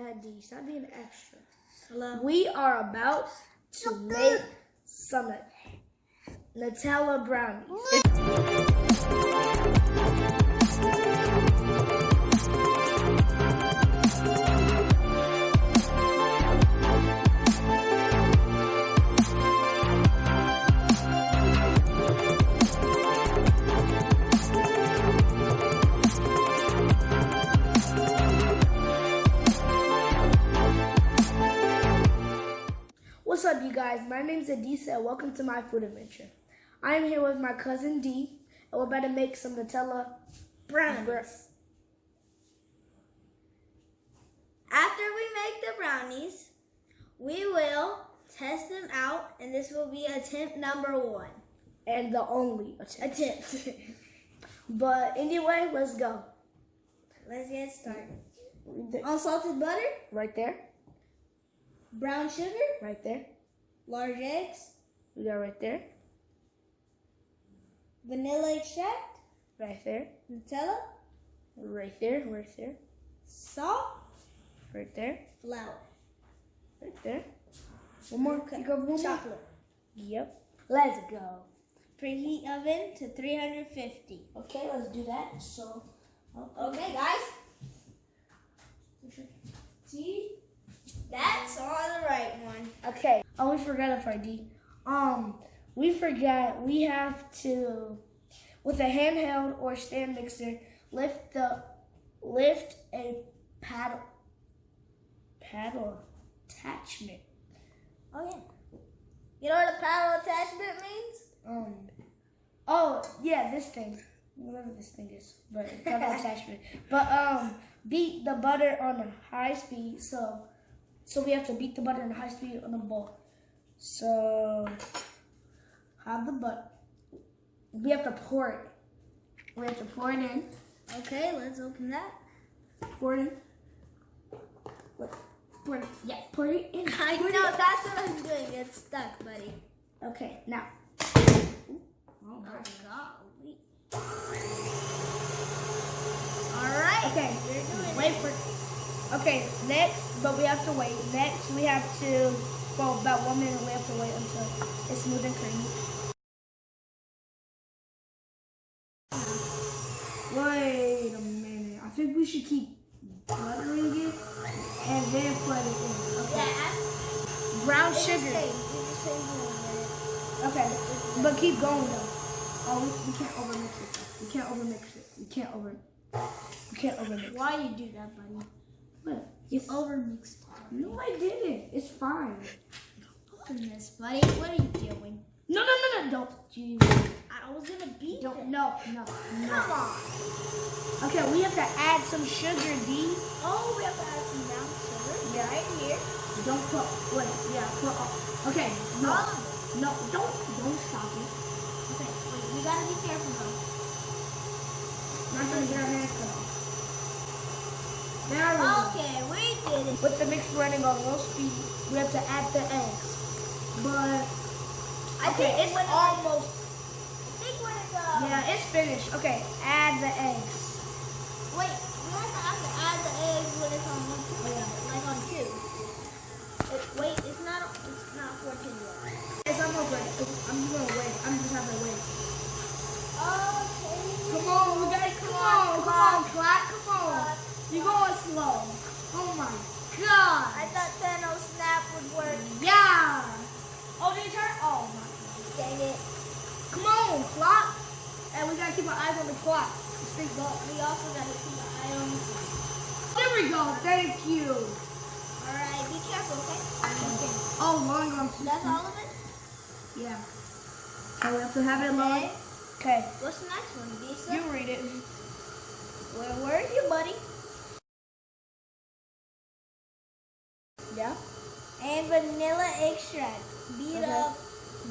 Dad D. Stop being extra. Hello. We are about to make some Nutella brownies. What's up, you guys? My name is Adisa, and welcome to my food adventure. I am here with my cousin D, and we're about to make some Nutella brownies. After we make the brownies, we will test them out, and this will be attempt number 1. And the only attempt. But anyway, let's go. Let's get started. Unsalted butter, Right there. brown sugar, Right there. large eggs, We got right there. vanilla extract, Right there. Nutella, Right there. Right there. salt, Right there. flour, Right there. One more. You go one more. chocolate. Yep. Let's go. Preheat oven to 350. Okay, let's do that. So, Okay, guys. See? That's on the right one. okay. Oh, we forgot a part, D. We forgot we have to, with a handheld or stand mixer, lift a paddle attachment. Oh, yeah. You know what a paddle attachment means? Oh yeah, this thing, whatever this thing is, but paddle attachment. But beat the butter on a high speed. So we have to beat the butter on high speed on the bowl. So have the butter. We have to pour it. We have to pour it in. Okay, let's open that. Pour it in. Pour it. Yeah, pour it in. I know, that's what I'm doing. It's stuck, buddy. Okay, now. Oh, golly. All right. Okay, You're doing wait it. for. Okay, next, but we have to wait. Next, we have to, for about 1 minute, we have to wait until it's smooth and creamy. Wait a minute. I think we should keep buttering it and then put it in. Okay. Yeah. Brown It just sugar. changed. It just changed in a minute. Okay, but keep going though. Oh, we can't overmix it. We can't overmix it. We can't overmix it. Why do you do that, buddy? What? You overmixed it. No, I didn't. It's fine. Open this, buddy. What are you doing? No, don't. Jeez. I was gonna beat Don't. it. No. Come on. Okay, we have to add some sugar, D. Oh, we have to add some brown sugar. Yeah. Right here. Don't put. Wait. Yeah. Put. Okay. No. All of it. No. Don't stop it. Okay. Wait. We gotta be careful though. Not gonna get our hands cut off. There we go. Okay, we did it. With the mix running on low speed, we have to add the eggs. But I think it's when almost. I think when it's Yeah, it's finished. Okay, add the eggs. Wait, we have to add the eggs when it's on 1, 2. Yeah. Like on 2. Wait, it's not 14 yet. It's almost ready. I'm just gonna wait. I'm just having to wait. Okay. Come on, we gotta come on, Clock, come on. You're going slow. Oh my god. I thought Thanos snap would work. Yeah. Oh, did it turn? Oh my god. Dang it. Come on, Clock. And we gotta keep our eyes on the clock. But we also gotta keep an eye on the clock. There we go. Thank you. Alright, be careful, okay? Okay. Oh, long arm. That's all of it? Yeah. Okay, we have to have it long. Okay. What's the next one, Lisa? You read it. Where were you, buddy? Yeah. And vanilla extract. Beat Okay. up.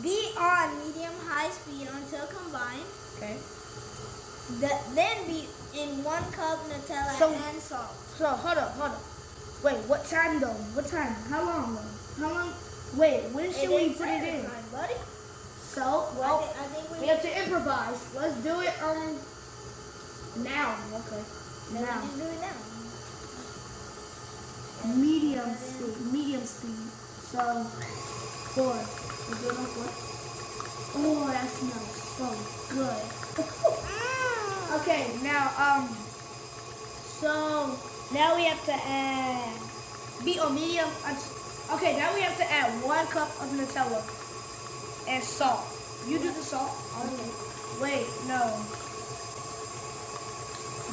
Beat on medium-high speed until combined. Okay. Then beat in 1 cup Nutella and salt. So, hold up. Wait, what time though? What time? How long though? How long? Wait, when should we put it in? Time, buddy. So, well, I think we have to improvise. Let's do it now. Okay. Then Now. we just do it now. medium speed. So 4. We're doing on 4. Oh, that smells so good. Okay, now so now we have to add medium. Okay, now we have to add 1 cup of Nutella and salt. You do the salt. Okay. Wait, no.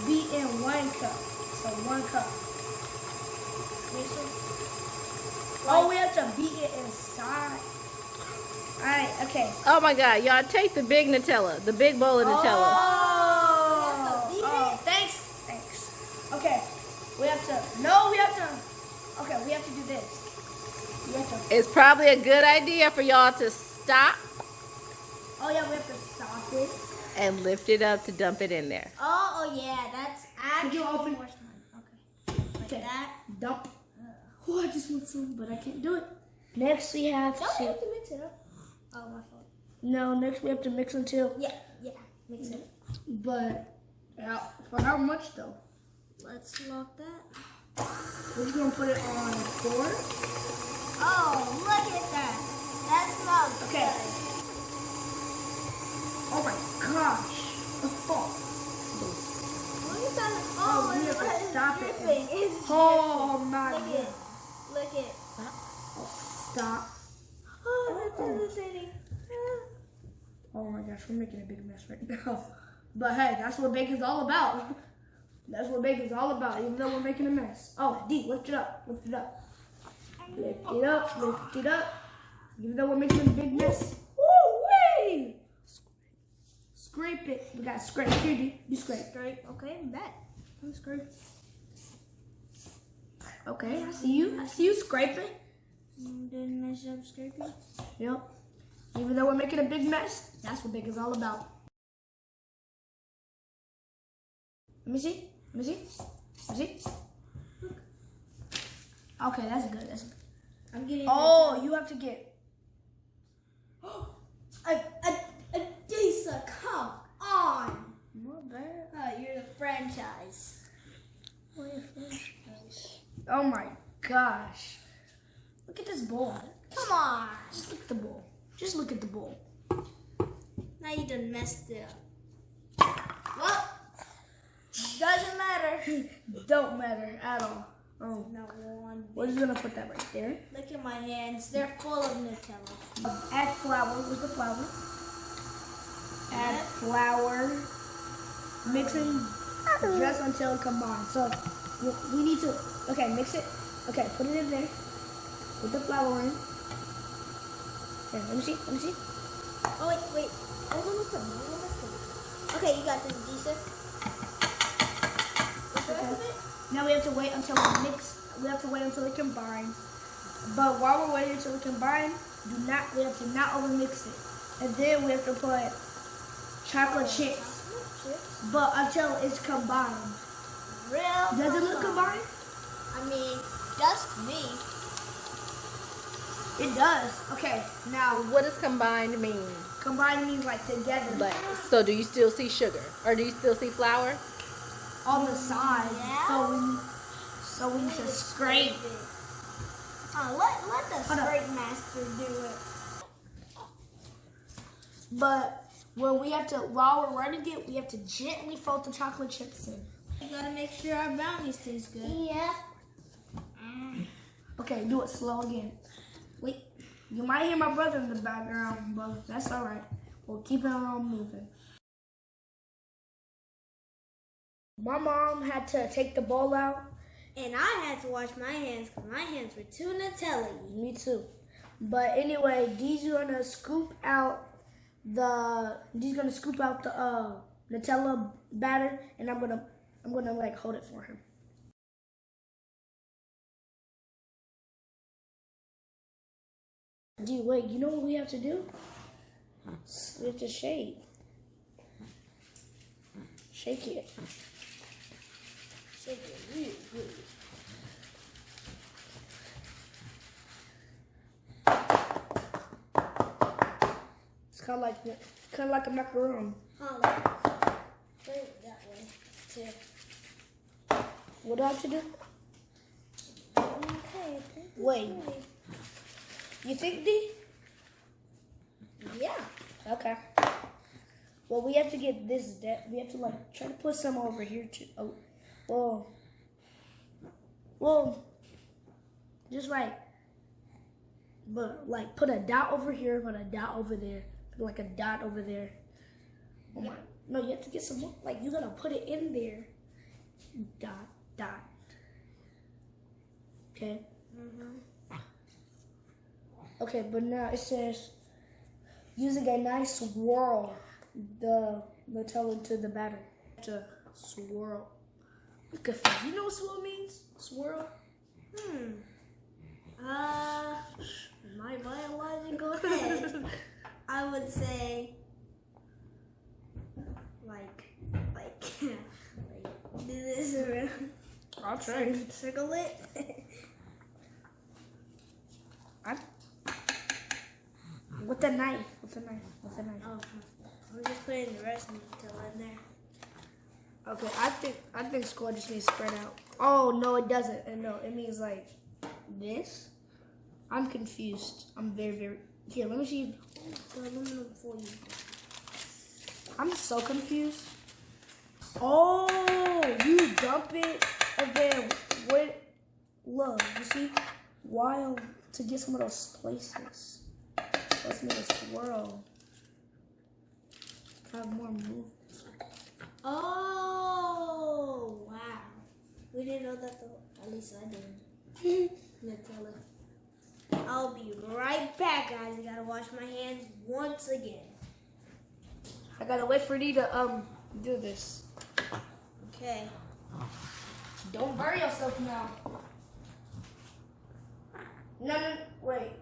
Beat in 1 cup. So 1 cup. Oh, we have to beat it inside. Alright, okay. Oh my God, y'all take the big Nutella, the big bowl of Nutella. Oh, thanks. Okay, we have to do this. We have to, It's probably a good idea for y'all to stop oh yeah, we have to stop it. and lift it up to dump it in there. Oh yeah, that's Could you actually open? more smart. Okay. Like that. Dump. Oh, I just want some, but I can't do it. Next we have Don't to, you have to mix it up? Oh, my fault. no, next we have to mix until, Yeah, mix it. but for how much though? Let's lock that. We're just gonna put it on 4. Oh, look at that. That smells Okay. good. Oh my gosh. What is that? Oh, we have to it's stop it. dripping. It's Oh my dripping. god. Look it. Stop. Oh, that's irritating. Oh my gosh, we're making a big mess right now. But hey, that's what bacon's all about. That's what bacon's all about, even though we're making a mess. Oh, D, lift it up. Lift it up. Lift it up. Lift it up. Even though we're making a big mess. Woo-wee! Scrape it. We got to scrape. Here, D. You scrape. Straight. Okay, I'm back. I'm scraping. Okay, I see you. I see you scraping. Didn't mess up scraping. Yep. Even though we're making a big mess, that's what bacon's all about. Let me see. Let me see. Let me see. Okay, that's good. That's good. I'm getting. Oh, you have to get. A Disa, come on. Not bad. You're the franchise. Oh my gosh. Look at this bowl. Come on. Just look at the bowl. Just look at the bowl. Now you done messed it up. Well, doesn't matter. Don't matter at all. Oh, Not one bit. we're just gonna put that right there. Look at my hands. They're full of Nutella. Add flour with the flour. Add flour. Mixing just until it combines. So we need to, okay, mix it. Okay, put it in there. Put the flour in. Okay, let me see. Let me see. Oh, wait. I'm almost done. Okay, you got this, Disa. What's the rest of it? Now we have to wait until we mix. We have to wait until it combines. But while we're waiting until it combines, we have to not overmix it. And then we have to put chocolate chips. But until it's combined. Real. Does it look combined? I mean, just me. It does. Okay, now What does combined mean? combined means like together. But so do you still see sugar or do you still see flour? On the side. Yeah. So we need to scrape. Let the Hold up. scrape master do it. But when we have to, while we're running it, we have to gently fold the chocolate chips in. You gotta make sure our brownies taste good. Yeah. Okay, do it slow again. Wait, you might hear my brother in the background, but that's all right. We'll keep it on moving. My mom had to take the bowl out. And I had to wash my hands because my hands were too Nutella-y. Me too. But anyway, Dee's gonna scoop out the Nutella batter, and I'm gonna like hold it for him. Dee, wait, you know what we have to do? We have to shake. Shake it. Shake it really good. It's kind of like a macaron. Oh, put it that way too. What do I have to do? Wait. You think, D? Yeah. Okay. Well, we have to get this. We have to like try to put some over here too. Oh. Well. Just like put a dot over here, put a dot over there, put like a dot over there. Oh my! No, you have to get some more. Like you gotta put it in there. Dot dot. Okay. Okay, but now it says using a nice swirl the Nutella into the batter. To swirl. I'm confused. You know what swirl means? Swirl. My biological head, I would say, like do this around. I'll try. Circle it. With a knife. With a knife. Oh, I'm just putting the rest of the Nutella in there. Okay, I think square just means spread out. Oh no, it doesn't. No, it means like this. I'm confused. I'm very. Here, let me see. The aluminum foil. I'm so confused. Oh, you dump it and then wait. Look, you see? While to get some of those places. Let's make a swirl. Have more movements. Oh, wow. We didn't know that though. At least I didn't. Nutella. I'll be right back, guys. I gotta wash my hands once again. I gotta wait for you to do this. Okay. Don't burn yourself now. No, wait.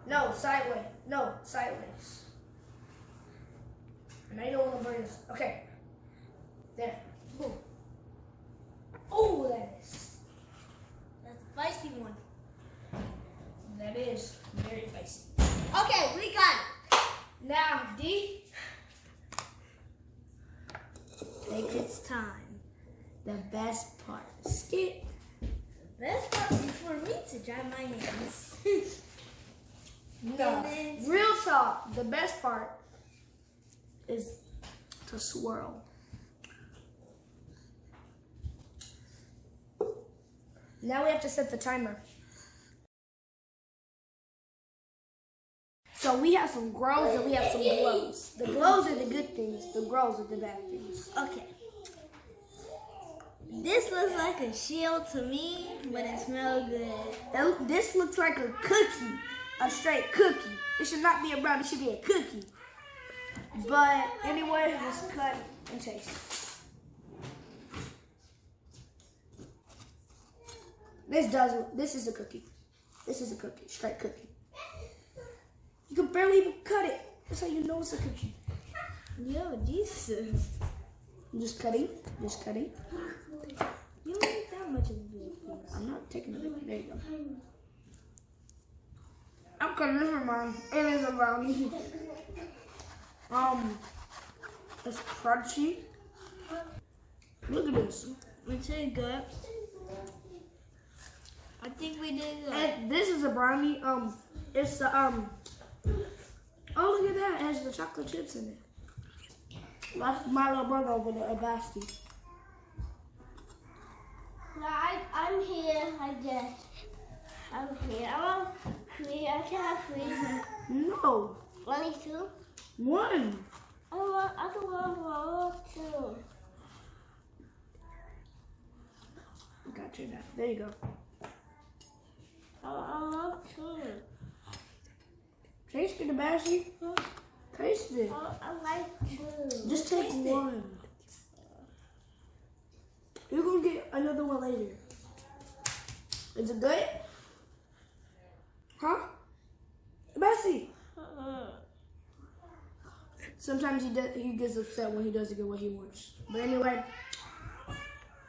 No, sideways. No, sideways. And I don't want to burn this. Okay. There. Boom. Oh, that is. That's a feisty one. That is very feisty. Okay, we got it. Now, D. It's time. The best part. Skip. Best part is for me to dry my hands. No. Real talk. The best part is to swirl. Now we have to set the timer. So we have some grows and we have some glows. The glows are the good things. The grows are the bad things. Okay. This looks like a shield to me, but it smells good. This looks like a cookie. A straight cookie. It should not be a brownie. It should be a cookie. But anyway, let's cut and taste. This is a cookie. This is a cookie. Straight cookie. You can barely even cut it. That's how you know it's a cookie. Yo, decent. I'm just cutting. Just cutting. You don't need that much of a bit, please. I'm not taking a bit. There you go. I'm cutting this for mine. It is a brownie. It's crunchy. Look at this. It's really good. I think we did good. And this is a brownie. It's the oh, look at that! It has the chocolate chips in it. That's my little brother over there, a Basti. I'm here, I guess. I'm here. I'm free. I can have free. No. 22? 1. I don't want 2. Got you now. There you go. I want 2. Taste it, the Basti. Taste it. I like 2. Just take one. You're gonna get another one later. Is it good? Huh? Bessie. Sometimes he gets upset when he doesn't get what he wants. But anyway,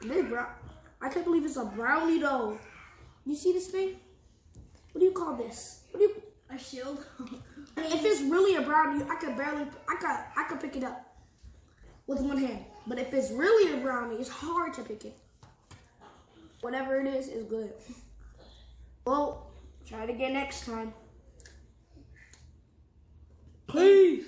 this I can't believe it's a brownie though. You see this thing? What do you call this? A shield? If it's really a brownie, I could pick it up with one hand. But if it's really a brownie, it's hard to pick it. Whatever it is good. Well, try it again next time. Peace.